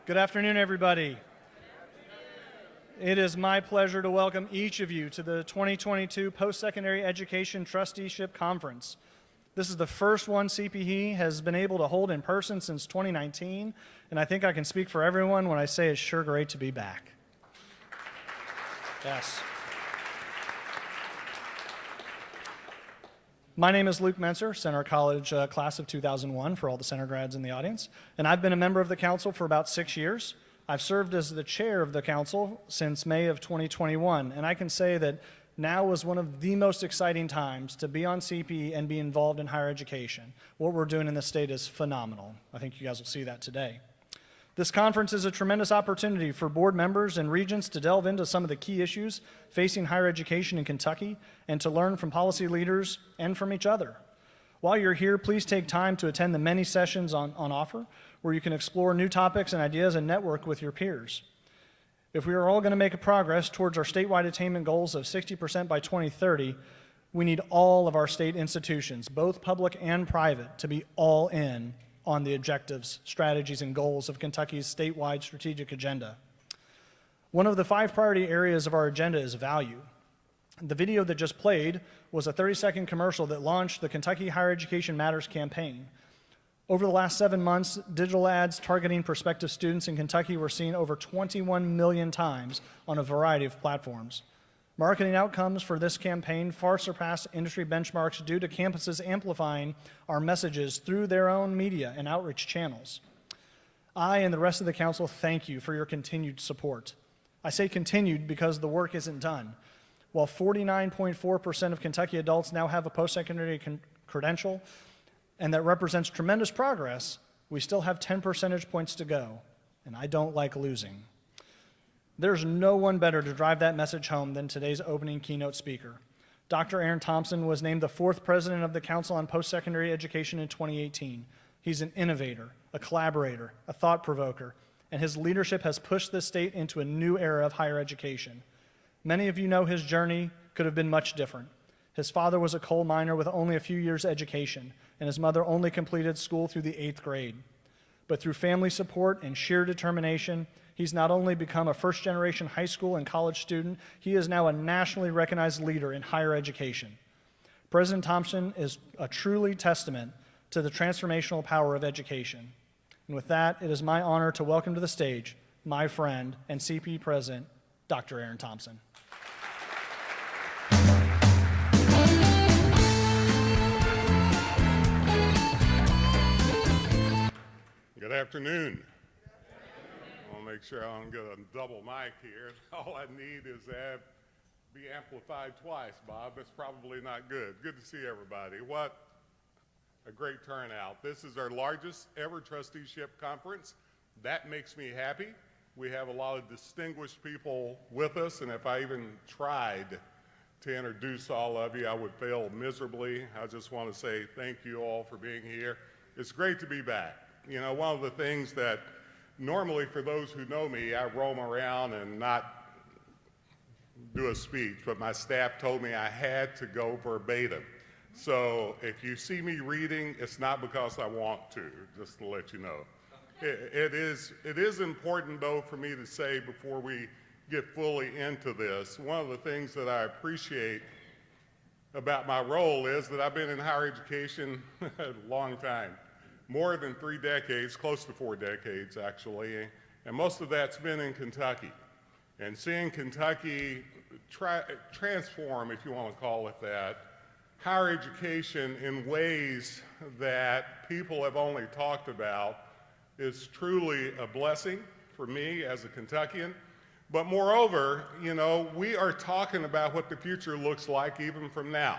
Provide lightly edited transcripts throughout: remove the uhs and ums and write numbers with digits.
Good afternoon, everybody. It is my pleasure to welcome each of you to the 2022 Post-Secondary Education Trusteeship Conference. This is the first one CPE has been able to hold in person since 2019, and I think I can speak for everyone when I say it's sure great to be back. Yes. My name is Luke Menser, Center College class of 2001 for all the Center grads in the audience, and I've been a member of the council for about 6 years. I've served as the chair of the council since May of 2021, and I can say that now is one of the most exciting times to be on CPE and be involved in higher education. What we're doing in the state is phenomenal. I think you guys will see that today. This conference is a tremendous opportunity for board members and regents to delve into some of the key issues facing higher education in Kentucky and to learn from policy leaders and from each other. While you're here, please take time to attend the many sessions on offer where you can explore new topics and ideas and network with your peers. If we are all going to make a progress towards our statewide attainment goals of 60% by 2030, we need all of our state institutions, both public and private, to be all in on the objectives, strategies, and goals of Kentucky's statewide strategic agenda. One of the 5 priority areas of our agenda is value. The video that just played was a 30-second commercial that launched the Kentucky Higher Education Matters campaign. Over the last 7 months, digital ads targeting prospective students in Kentucky were seen over 21 million times on a variety of platforms. Marketing outcomes for this campaign far surpassed industry benchmarks due to campuses amplifying our messages through their own media and outreach channels. I and the rest of the council thank you for your continued support. I say continued because the work isn't done. While 49.4% of Kentucky adults now have a post-secondary credential, and that represents tremendous progress, we still have 10 percentage points to go, and I don't like losing. There's no one better to drive that message home than today's opening keynote speaker. Dr. Aaron Thompson was named the 4th president of the Council on Post-Secondary Education in 2018. He's an innovator, a collaborator, a thought provoker, and his leadership has pushed this state into a new era of higher education. Many of you know his journey could have been much different. His father was a coal miner with only a few years' education, and his mother only completed school through the 8th grade. But through family support and sheer determination, he's not only become a first-generation high school and college student, he is now a nationally recognized leader in higher education. President Thompson is a truly testament to the transformational power of education. And with that, it is my honor to welcome to the stage my friend and CPE President, Dr. Aaron Thompson. Good afternoon. I'll make sure I don't get a double mic here. All I need is to be amplified twice, Bob. That's probably not good. Good to see everybody. What a great turnout. This is our largest ever trusteeship conference. That makes me happy. We have a lot of distinguished people with us, and if I even tried to introduce all of you, I would fail miserably. I just want to say thank you all for being here. It's great to be back. You know, one of the things that normally for those who know me, I roam around and not do a speech, but my staff told me I had to go verbatim. So if you see me reading, it's not because I want to, just to let you know. It is important, though, for me to say before we get fully into this, one of the things that I appreciate about my role is that I've been in higher education a long time. More than 3 decades, close to 4 decades actually, and most of that's been in Kentucky. And seeing Kentucky transform, if you want to call it that, higher education in ways that people have only talked about is truly a blessing for me as a Kentuckian. But moreover, you know, we are talking about what the future looks like even from now.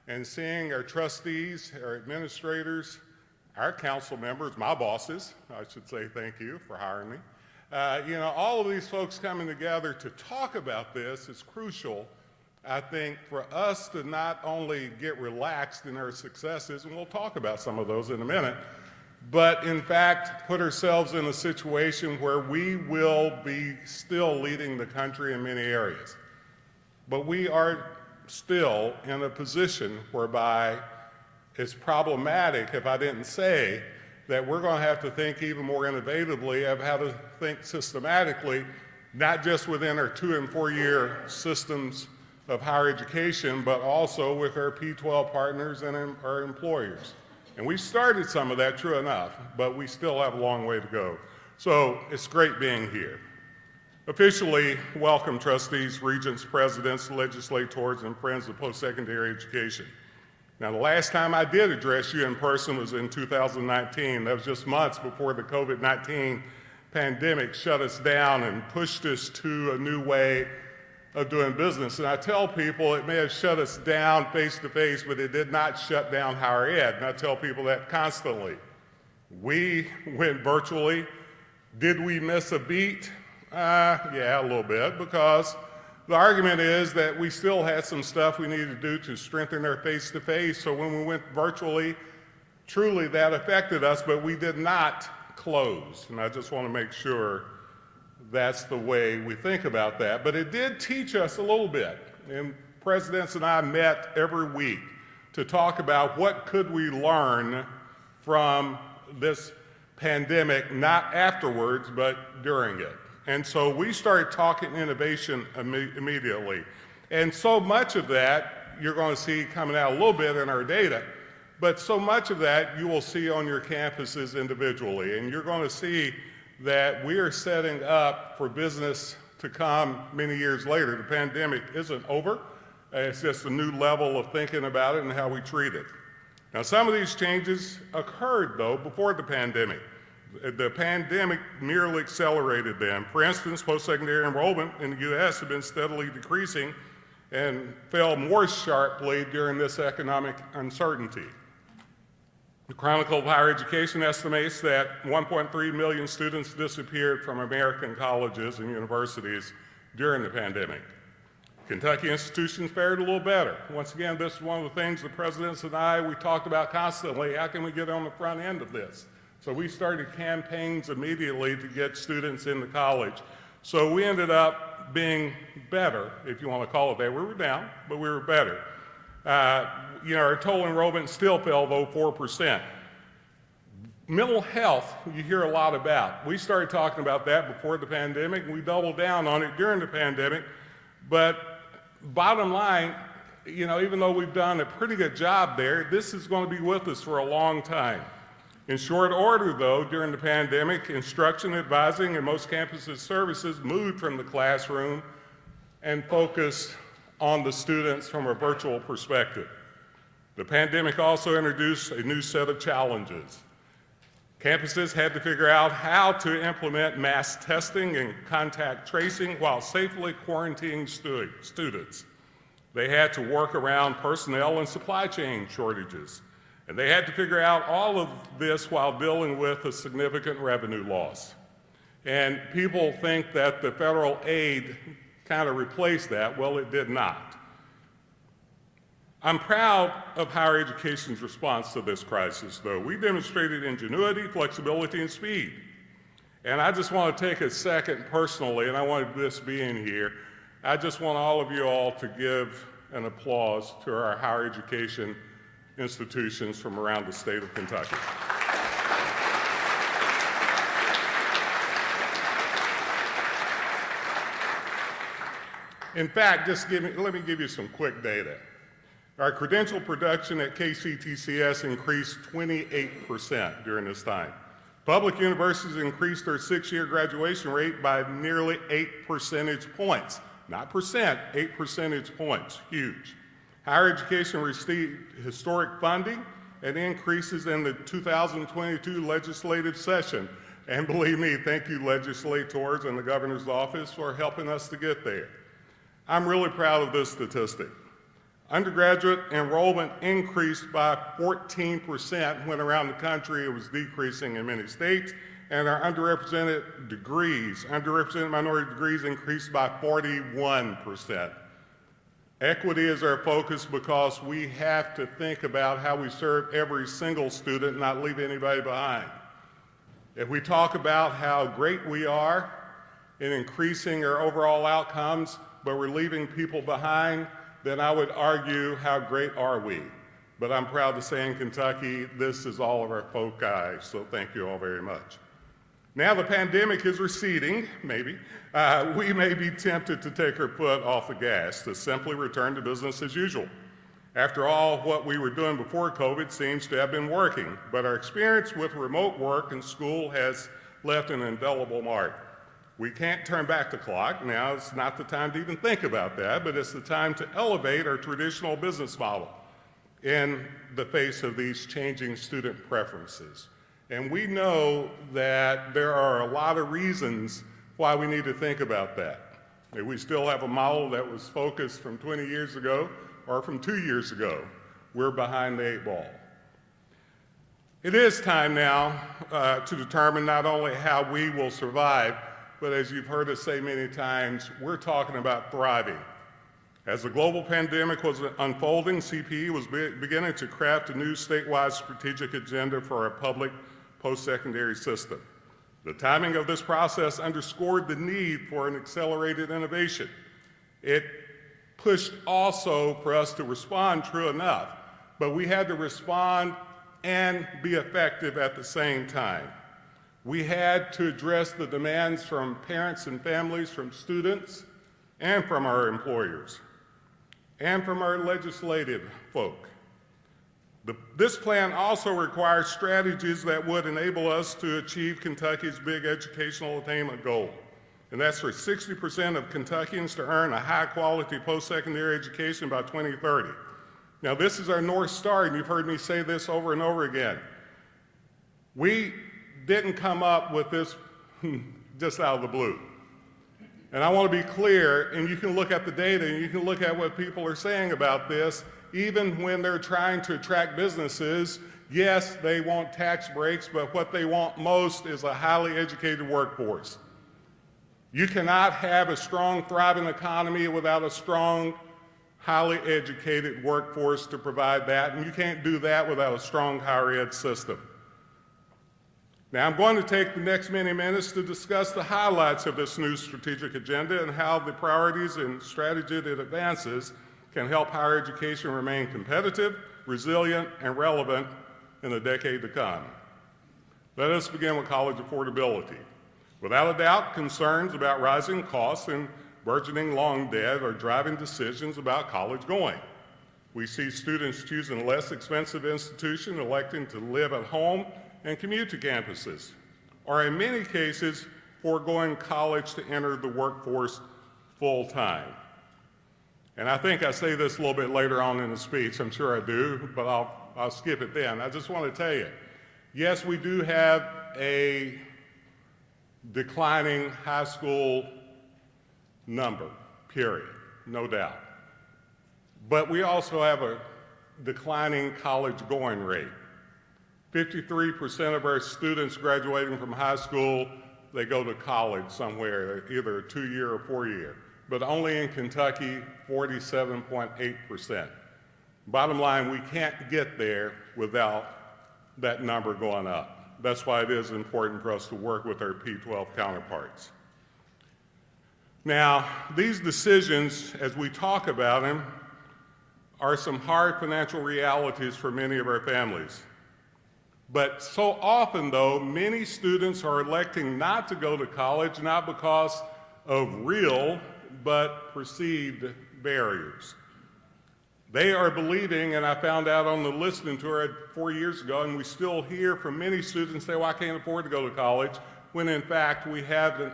And seeing our trustees, our administrators, our council members, my bosses, I should say thank you for hiring me. You know, all of these folks coming together to talk about this is crucial, I think, for us to not only get relaxed in our successes, and we'll talk about some of those in a minute, but in fact put ourselves in a situation where we will be still leading the country in many areas. But we are still in a position whereby it's problematic, if I didn't say, that we're going to have to think even more innovatively of how to think systematically, not just within our 2- and 4-year systems of higher education, but also with our P-12 partners and our employers. And we started some of that, true enough, but we still have a long way to go. So it's great being here. Officially, welcome trustees, regents, presidents, legislators, and friends of post-secondary education. Now, the last time I did address you in person was in 2019. That was just months before the COVID-19 pandemic shut us down and pushed us to a new way of doing business. And I tell people it may have shut us down face-to-face, but it did not shut down higher ed. And I tell people that constantly. We went virtually. Did we miss a beat? Yeah, a little bit, because the argument is that we still had some stuff we needed to do to strengthen our face-to-face. So when we went virtually, truly that affected us, but we did not close. And I just want to make sure that's the way we think about that. But it did teach us a little bit. And presidents and I met every week to talk about what could we learn from this pandemic, not afterwards, but during it. And so we started talking innovation immediately. And so much of that you're going to see coming out a little bit in our data, but so much of that you will see on your campuses individually. And you're going to see that we are setting up for business to come many years later. The pandemic isn't over. It's just a new level of thinking about it and how we treat it. Now, some of these changes occurred, though, before the pandemic. The pandemic merely accelerated them. For instance, post-secondary enrollment in the U.S. had been steadily decreasing and fell more sharply during this economic uncertainty. The Chronicle of Higher Education estimates that 1.3 million students disappeared from American colleges and universities during the pandemic. Kentucky institutions fared a little better. Once again, this is one of the things the presidents and I, we talked about constantly. How can we get on the front end of this? So we started campaigns immediately to get students into college. So we ended up being better, if you want to call it that. We were down, but we were better. Our total enrollment still fell, though, 4%. Mental health, you hear a lot about. We started talking about that before the pandemic. We doubled down on it during the pandemic. But bottom line, even though we've done a pretty good job there, this is going to be with us for a long time. In short order, though, during the pandemic, instruction, advising, and most campuses' services moved from the classroom and focused on the students from a virtual perspective. The pandemic also introduced a new set of challenges. Campuses had to figure out how to implement mass testing and contact tracing while safely quarantining students. They had to work around personnel and supply chain shortages. And they had to figure out all of this while dealing with a significant revenue loss. And people think that the federal aid kind of replaced that. Well, it did not. I'm proud of higher education's response to this crisis, though. We demonstrated ingenuity, flexibility, and speed. And I just want to take a second personally, and I wanted this being here, I just want all of you all to give an applause to our higher education institutions from around the state of Kentucky. In fact, let me give you some quick data. Our credential production at KCTCS increased 28% during this time. Public universities increased their 6-year graduation rate by nearly 8 percentage points. Not percent, 8 percentage points, huge. Higher education received historic funding and increases in the 2022 legislative session. And believe me, thank you legislators and the governor's office for helping us to get there. I'm really proud of this statistic. Undergraduate enrollment increased by 14% when around the country it was decreasing in many states, and our underrepresented minority degrees increased by 41%. Equity is our focus because we have to think about how we serve every single student, not leave anybody behind. If we talk about how great we are in increasing our overall outcomes, but we're leaving people behind, then I would argue, how great are we? But I'm proud to say in Kentucky, this is all of our foci, so thank you all very much. Now the pandemic is receding, maybe. We may be tempted to take our foot off the gas, to simply return to business as usual. After all, what we were doing before COVID seems to have been working, but our experience with remote work and school has left an indelible mark. We can't turn back the clock. Now is not the time to even think about that, but it's the time to elevate our traditional business model in the face of these changing student preferences. And we know that there are a lot of reasons why we need to think about that. If we still have a model that was focused from 20 years ago or from 2 years ago, we're behind the 8 ball. It is time now to determine not only how we will survive, but as you've heard us say many times, we're talking about thriving. As the global pandemic was unfolding, CPE was beginning to craft a new statewide strategic agenda for our public post-secondary system. The timing of this process underscored the need for an accelerated innovation. It pushed also for us to respond, true enough, but we had to respond and be effective at the same time. We had to address the demands from parents and families, from students, and from our employers, and from our legislative folk. This plan also requires strategies that would enable us to achieve Kentucky's big educational attainment goal, and that's for 60% of Kentuckians to earn a high-quality post-secondary education by 2030. Now, this is our North Star, and you've heard me say this over and over again. We didn't come up with this just out of the blue. And I want to be clear, and you can look at the data, and you can look at what people are saying about this, even when they're trying to attract businesses. Yes, they want tax breaks, but what they want most is a highly educated workforce. You cannot have a strong, thriving economy without a strong, highly educated workforce to provide that, and you can't do that without a strong higher ed system. Now, I'm going to take the next many minutes to discuss the highlights of this new strategic agenda and how the priorities and strategy it advances can help higher education remain competitive, resilient, and relevant in the decade to come. Let us begin with college affordability. Without a doubt, concerns about rising costs and burgeoning loan debt are driving decisions about college going. We see students choosing less expensive institutions, electing to live at home and commute to campuses, or in many cases, foregoing college to enter the workforce full-time. And I think I say this a little bit later on in the speech, I'm sure I do, but I'll skip it then. I just want to tell you, yes, we do have a declining high school number, period, no doubt. But we also have a declining college going rate. 53% of our students graduating from high school, they go to college somewhere, either a 2-year or 4-year. But only in Kentucky, 47.8%. Bottom line, we can't get there without that number going up. That's why it is important for us to work with our P-12 counterparts. Now, these decisions, as we talk about them, are some hard financial realities for many of our families. But so often, though, many students are electing not to go to college, not because of real, but perceived barriers. They are believing, and I found out on the listening tour 4 years ago, and we still hear from many students say, well, I can't afford to go to college, when in fact we haven't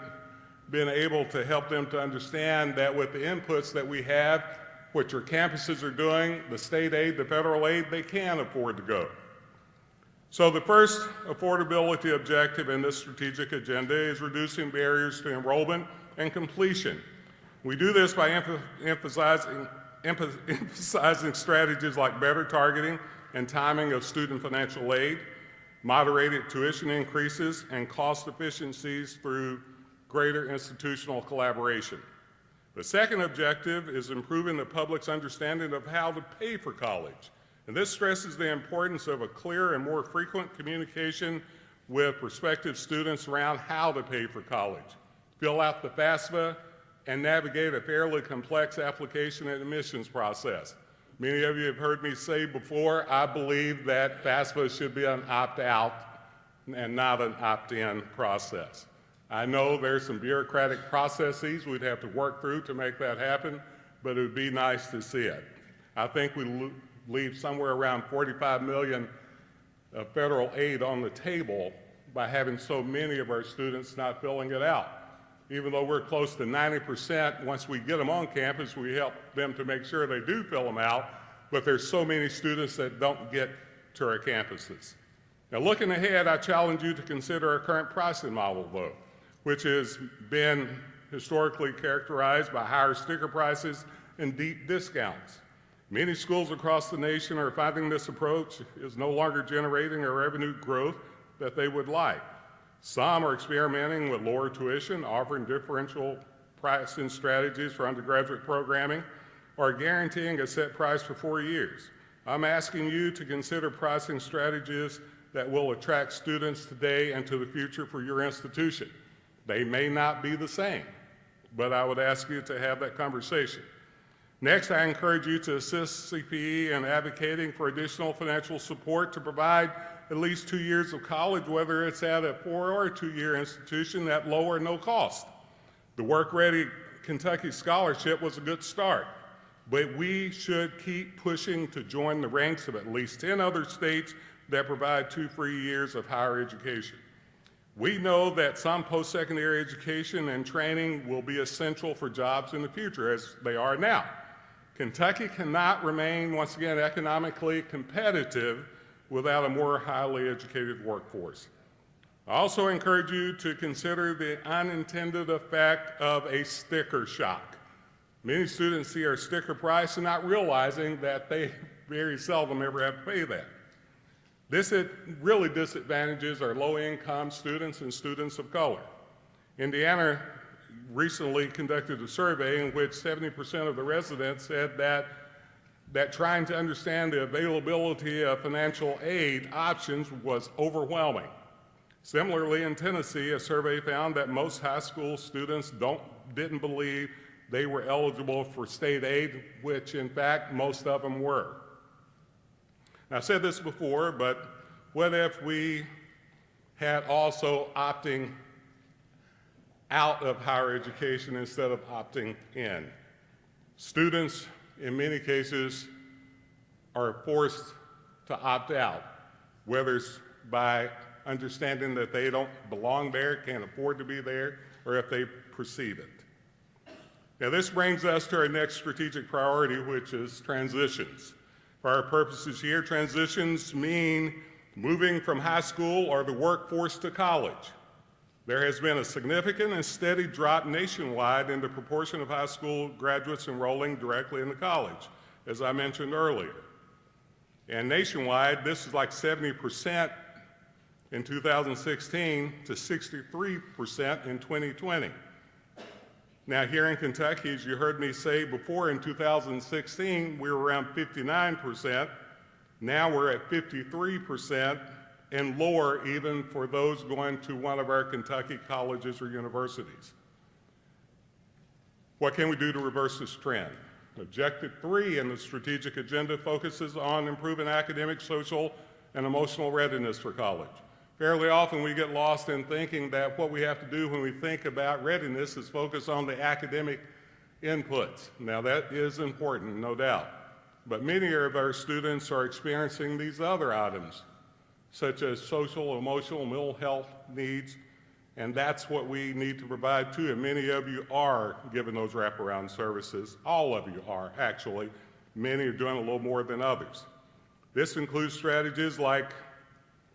been able to help them to understand that with the inputs that we have, what your campuses are doing, the state aid, the federal aid, they can afford to go. So the first affordability objective in this strategic agenda is reducing barriers to enrollment and completion. We do this by emphasizing strategies like better targeting and timing of student financial aid, moderated tuition increases, and cost efficiencies through greater institutional collaboration. The second objective is improving the public's understanding of how to pay for college. And this stresses the importance of a clear and more frequent communication with prospective students around how to pay for college, fill out the FAFSA, and navigate a fairly complex application and admissions process. Many of you have heard me say before, I believe that FAFSA should be an opt-out and not an opt-in process. I know there's some bureaucratic processes we'd have to work through to make that happen, but it would be nice to see it. I think we leave somewhere around $45 million of federal aid on the table by having so many of our students not filling it out. Even though we're close to 90%, once we get them on campus, we help them to make sure they do fill them out, but there's so many students that don't get to our campuses. Now, looking ahead, I challenge you to consider our current pricing model, though, which has been historically characterized by higher sticker prices and deep discounts. Many schools across the nation are finding this approach is no longer generating a revenue growth that they would like. Some are experimenting with lower tuition, offering differential pricing strategies for undergraduate programming, or guaranteeing a set price for 4 years. I'm asking you to consider pricing strategies that will attract students today and to the future for your institution. They may not be the same, but I would ask you to have that conversation. Next, I encourage you to assist CPE in advocating for additional financial support to provide at least 2 years of college, whether it's at a 4 or 2 year institution at low or no cost. The Work Ready Kentucky Scholarship was a good start, but we should keep pushing to join the ranks of at least 10 other states that provide 2 free years of higher education. We know that some post-secondary education and training will be essential for jobs in the future, as they are now. Kentucky cannot remain, once again, economically competitive without a more highly educated workforce. I also encourage you to consider the unintended effect of a sticker shock. Many students see our sticker price and not realizing that they very seldom ever have to pay that. This really disadvantages our low-income students and students of color. Indiana recently conducted a survey in which 70% of the residents said that trying to understand the availability of financial aid options was overwhelming. Similarly, in Tennessee, a survey found that most high school students didn't believe they were eligible for state aid, which in fact most of them were. Now, I said this before, but what if we had also opting out of higher education instead of opting in? Students, in many cases, are forced to opt out, whether it's by understanding that they don't belong there, can't afford to be there, or if they perceive it. Now, this brings us to our next strategic priority, which is transitions. For our purposes here, transitions mean moving from high school or the workforce to college. There has been a significant and steady drop nationwide in the proportion of high school graduates enrolling directly into college, as I mentioned earlier. And nationwide, this is like 70% in 2016 to 63% in 2020. Now, here in Kentucky, as you heard me say before, in 2016, we were around 59%. Now we're at 53%, and lower even for those going to one of our Kentucky colleges or universities. What can we do to reverse this trend? Objective 3 in the strategic agenda focuses on improving academic, social, and emotional readiness for college. Fairly often we get lost in thinking that what we have to do when we think about readiness is focus on the academic inputs. Now that is important, no doubt, but many of our students are experiencing these other items, such as social, emotional, mental health needs, and that's what we need to provide too, and many of you are giving those wraparound services. All of you are, actually. Many are doing a little more than others. This includes strategies like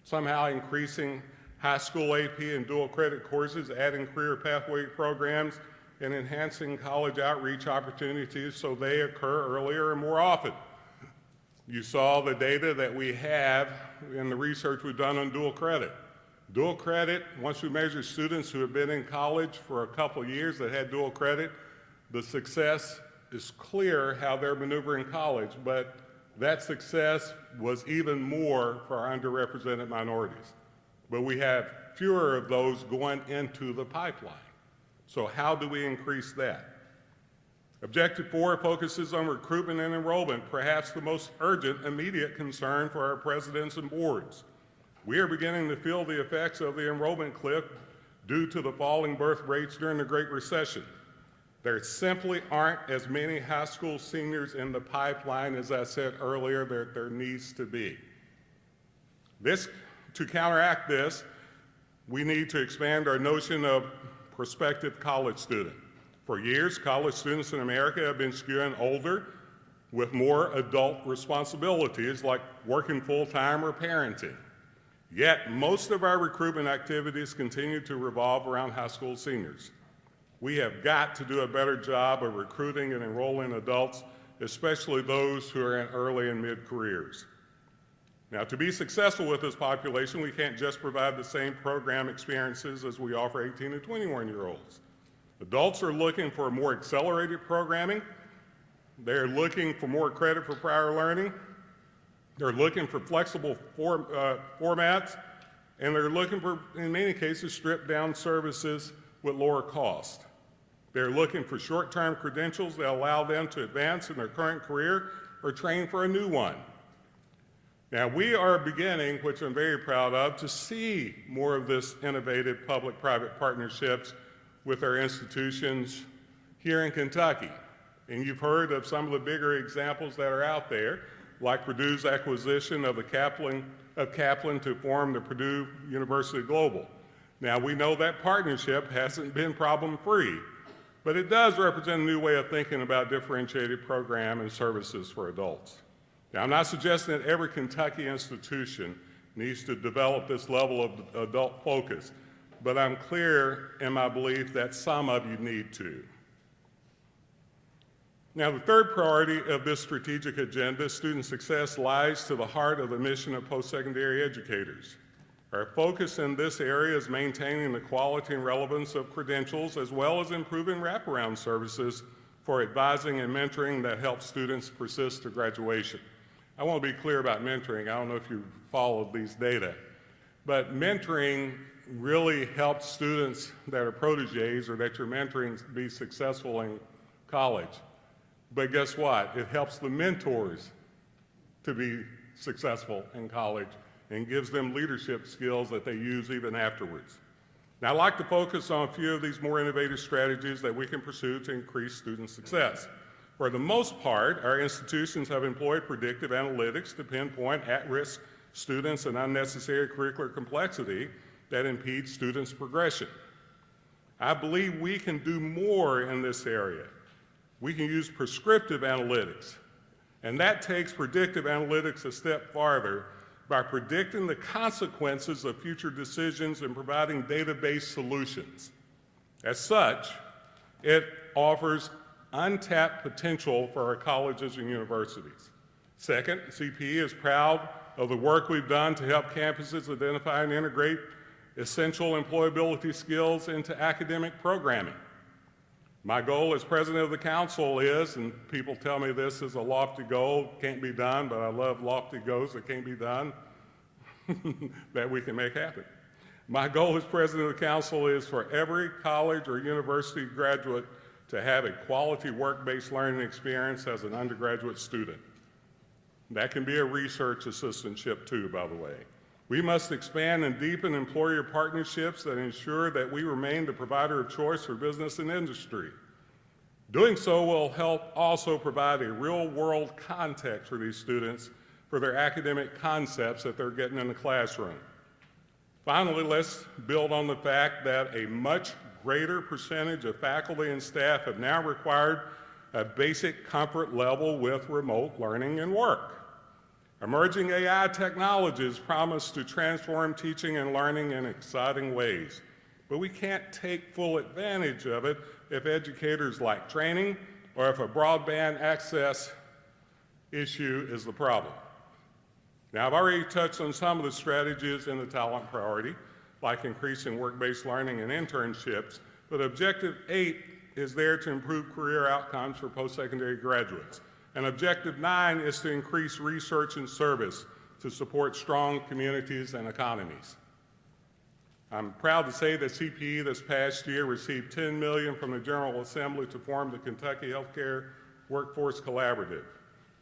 somehow increasing high school AP and dual credit courses, adding career pathway programs, and enhancing college outreach opportunities so they occur earlier and more often. You saw the data that we have in the research we've done on dual credit. Dual credit, once we measure students who have been in college for a couple of years that had dual credit, the success is clear how they're maneuvering college, but that success was even more for our underrepresented minorities. But we have fewer of those going into the pipeline. So how do we increase that? Objective 4 focuses on recruitment and enrollment, perhaps the most urgent, immediate concern for our presidents and boards. We are beginning to feel the effects of the enrollment cliff due to the falling birth rates during the Great Recession. There simply aren't as many high school seniors in the pipeline, as I said earlier, there needs to be. To counteract this, we need to expand our notion of prospective college student. For years, college students in America have been skewing older with more adult responsibilities like working full-time or parenting. Yet, most of our recruitment activities continue to revolve around high school seniors. We have got to do a better job of recruiting and enrolling adults, especially those who are in early and mid-careers. Now, to be successful with this population, we can't just provide the same program experiences as we offer 18 to 21-year-olds. Adults are looking for more accelerated programming. They're looking for more credit for prior learning. They're looking for flexible formats, and they're looking for, in many cases, stripped-down services with lower cost. They're looking for short-term credentials that allow them to advance in their current career or train for a new one. Now, we are beginning, which I'm very proud of, to see more of this innovative public-private partnerships with our institutions here in Kentucky. And you've heard of some of the bigger examples that are out there, like Purdue's acquisition of Kaplan to form the Purdue University Global. Now, we know that partnership hasn't been problem-free, but it does represent a new way of thinking about differentiated program and services for adults. Now, I'm not suggesting that every Kentucky institution needs to develop this level of adult focus, but I'm clear in my belief that some of you need to. Now, the third priority of this strategic agenda, student success, lies to the heart of the mission of post-secondary educators. Our focus in this area is maintaining the quality and relevance of credentials, as well as improving wraparound services for advising and mentoring that help students persist to graduation. I want to be clear about mentoring. I don't know if you've followed these data, but mentoring really helps students that are protégés or that you're mentoring be successful in college. But guess what? It helps the mentors to be successful in college and gives them leadership skills that they use even afterwards. Now, I'd like to focus on a few of these more innovative strategies that we can pursue to increase student success. For the most part, our institutions have employed predictive analytics to pinpoint at-risk students and unnecessary curricular complexity that impedes students' progression. I believe we can do more in this area. We can use prescriptive analytics, and that takes predictive analytics a step farther by predicting the consequences of future decisions and providing data-based solutions. As such, it offers untapped potential for our colleges and universities. Second, CPE is proud of the work we've done to help campuses identify and integrate essential employability skills into academic programming. My goal as president of the council is, and people tell me this is a lofty goal, can't be done, but I love lofty goals that can't be done, that we can make happen. My goal as president of the council is for every college or university graduate to have a quality work-based learning experience as an undergraduate student. That can be a research assistantship too, by the way. We must expand and deepen employer partnerships that ensure that we remain the provider of choice for business and industry. Doing so will help also provide a real-world context for these students for their academic concepts that they're getting in the classroom. Finally, let's build on the fact that a much greater percentage of faculty and staff have now required a basic comfort level with remote learning and work. Emerging AI technologies promise to transform teaching and learning in exciting ways, but we can't take full advantage of it if educators lack training or if a broadband access issue is the problem. Now, I've already touched on some of the strategies in the talent priority, like increasing work-based learning and internships, but Objective 8 is there to improve career outcomes for post-secondary graduates. And Objective 9 is to increase research and service to support strong communities and economies. I'm proud to say that CPE this past year received $10 million from the General Assembly to form the Kentucky Healthcare Workforce Collaborative.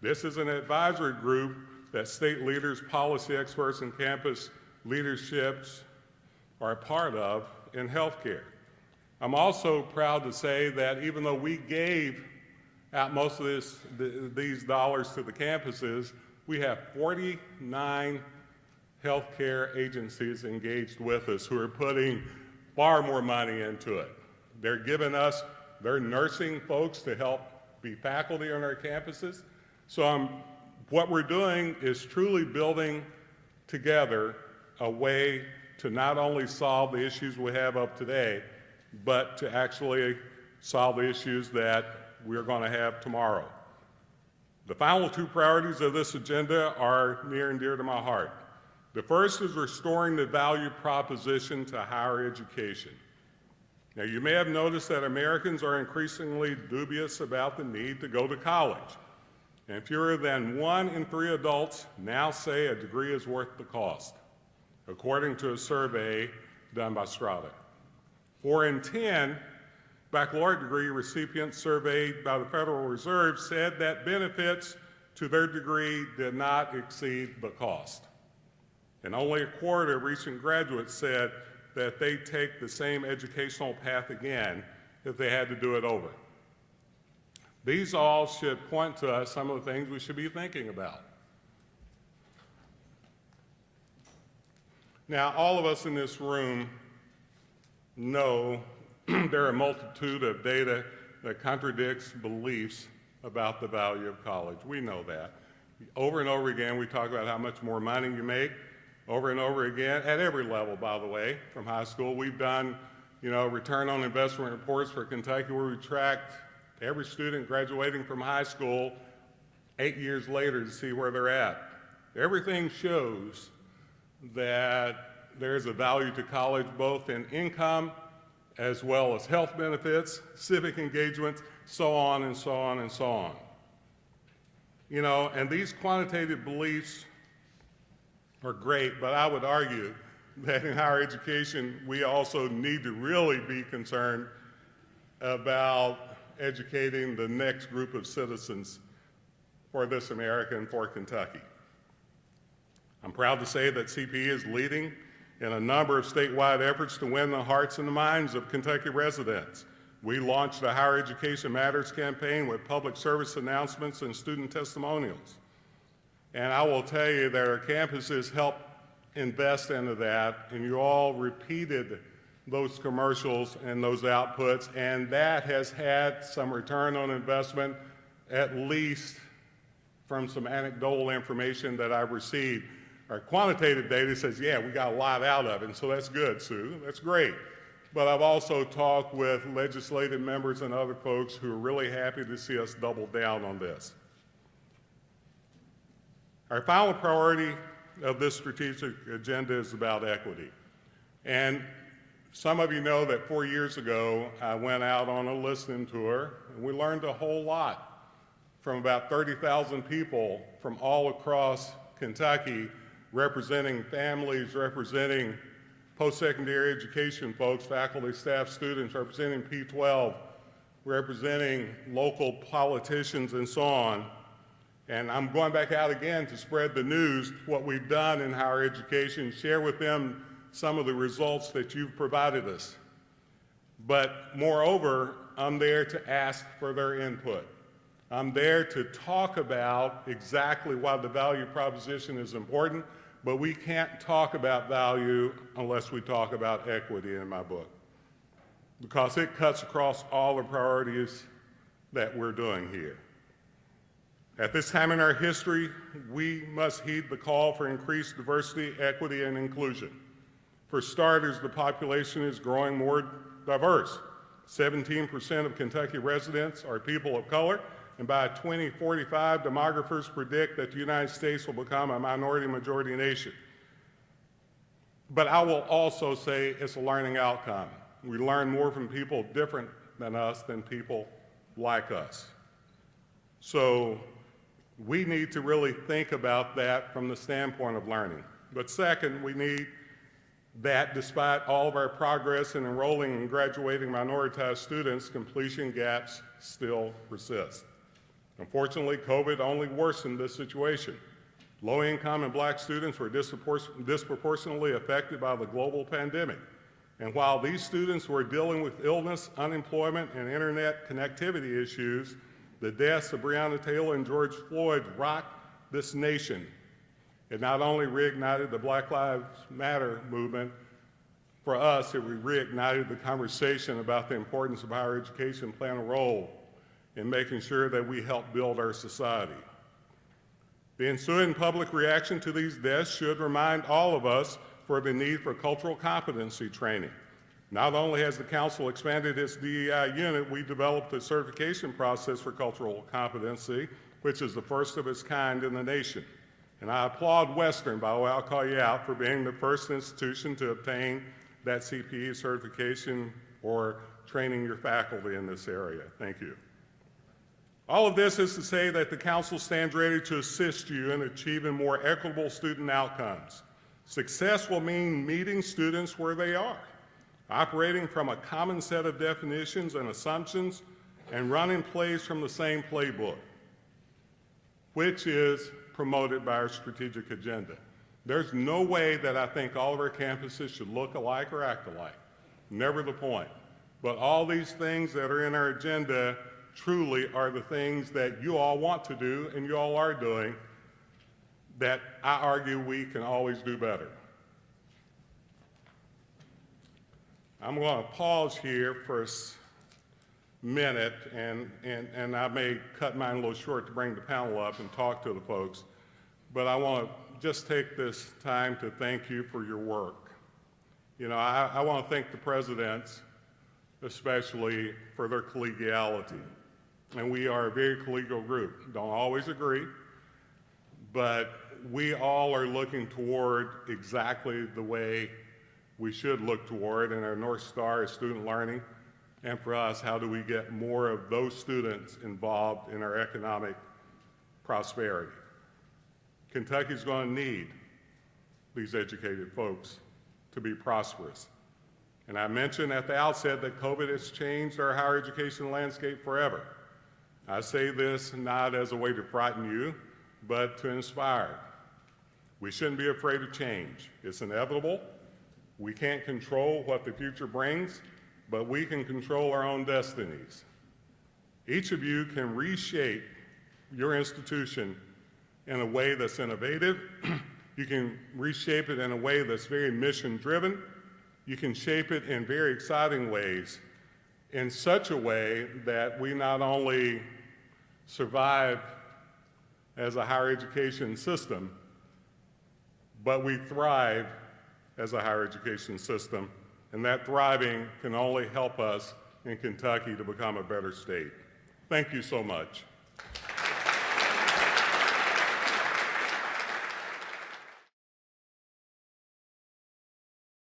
This is an advisory group that state leaders, policy experts, and campus leaderships are a part of in healthcare. I'm also proud to say that even though we gave out most of these dollars to the campuses, we have 49 healthcare agencies engaged with us who are putting far more money into it. They're giving us their nursing folks to help be faculty on our campuses. So what we're doing is truly building together a way to not only solve the issues we have up today, but to actually solve the issues that we're going to have tomorrow. The final two priorities of this agenda are near and dear to my heart. The first is restoring the value proposition to higher education. Now, you may have noticed that Americans are increasingly dubious about the need to go to college. And fewer than 1 in 3 adults now say a degree is worth the cost, according to a survey done by Strada. 4 in 10 baccalaureate degree recipients surveyed by the Federal Reserve said that benefits to their degree did not exceed the cost. And only a quarter of recent graduates said that they'd take the same educational path again if they had to do it over. These all should point to us some of the things we should be thinking about. Now, all of us in this room know there are a multitude of data that contradicts beliefs about the value of college. We know that. Over and over again, we talk about how much more money you make. Over and over again, at every level, by the way, from high school. We've done, return on investment reports for Kentucky where we tracked every student graduating from high school 8 years later to see where they're at. Everything shows that there's a value to college both in income as well as health benefits, civic engagement, so on and so on and so on. And these quantitative beliefs are great, but I would argue that in higher education, we also need to really be concerned about educating the next group of citizens for this America and for Kentucky. I'm proud to say that CPE is leading in a number of statewide efforts to win the hearts and the minds of Kentucky residents. We launched a Higher Education Matters campaign with public service announcements and student testimonials. And I will tell you that our campuses help invest into that, and you all repeated those commercials and those outputs, and that has had some return on investment, at least from some anecdotal information that I've received. Our quantitative data says, yeah, we got a lot out of it, and so that's good, Sue, that's great. But I've also talked with legislative members and other folks who are really happy to see us double down on this. Our final priority of this strategic agenda is about equity. And some of you know that 4 years ago, I went out on a listening tour, and we learned a whole lot from about 30,000 people from all across Kentucky, representing families, representing post-secondary education folks, faculty, staff, students, representing P-12, representing local politicians, and so on. And I'm going back out again to spread the news, what we've done in higher education, share with them some of the results that you've provided us. But moreover, I'm there to ask for their input. I'm there to talk about exactly why the value proposition is important, but we can't talk about value unless we talk about equity in my book, because it cuts across all the priorities that we're doing here. At this time in our history, we must heed the call for increased diversity, equity, and inclusion. For starters, the population is growing more diverse. 17% of Kentucky residents are people of color, and by 2045, demographers predict that the United States will become a minority-majority nation. But I will also say it's a learning outcome. We learn more from people different than us than people like us. So we need to really think about that from the standpoint of learning. But second, we need that despite all of our progress in enrolling and graduating minoritized students, completion gaps still persist. Unfortunately, COVID only worsened this situation. Low-income and black students were disproportionately affected by the global pandemic. And while these students were dealing with illness, unemployment, and internet connectivity issues, the deaths of Breonna Taylor and George Floyd rocked this nation. It not only reignited the Black Lives Matter movement, for us, it reignited the conversation about the importance of higher education playing a role in making sure that we help build our society. The ensuing public reaction to these deaths should remind all of us for the need for cultural competency training. Not only has the council expanded its DEI unit, we developed a certification process for cultural competency, which is the first of its kind in the nation. And I applaud Western, by the way, I'll call you out, for being the first institution to obtain that CPE certification or training your faculty in this area. Thank you. All of this is to say that the council stands ready to assist you in achieving more equitable student outcomes. Success will mean meeting students where they are, operating from a common set of definitions and assumptions, and running plays from the same playbook, which is promoted by our strategic agenda. There's no way that I think all of our campuses should look alike or act alike. Never the point. But all these things that are in our agenda truly are the things that you all want to do and you all are doing that I argue we can always do better. I'm going to pause here for a minute, and I may cut mine a little short to bring the panel up and talk to the folks, but I want to just take this time to thank you for your work. You know, I want to thank the presidents, especially for their collegiality. And we are a very collegial group. Don't always agree, but we all are looking toward exactly the way we should look toward, and our North Star is student learning. And for us, how do we get more of those students involved in our economic prosperity? Kentucky's going to need these educated folks to be prosperous. And I mentioned at the outset that COVID has changed our higher education landscape forever. I say this not as a way to frighten you, but to inspire. We shouldn't be afraid of change. It's inevitable. We can't control what the future brings, but we can control our own destinies. Each of you can reshape your institution in a way that's innovative. You can reshape it in a way that's very mission-driven. You can shape it in very exciting ways, in such a way that we not only survive as a higher education system, but we thrive as a higher education system, and that thriving can only help us in Kentucky to become a better state. Thank you so much.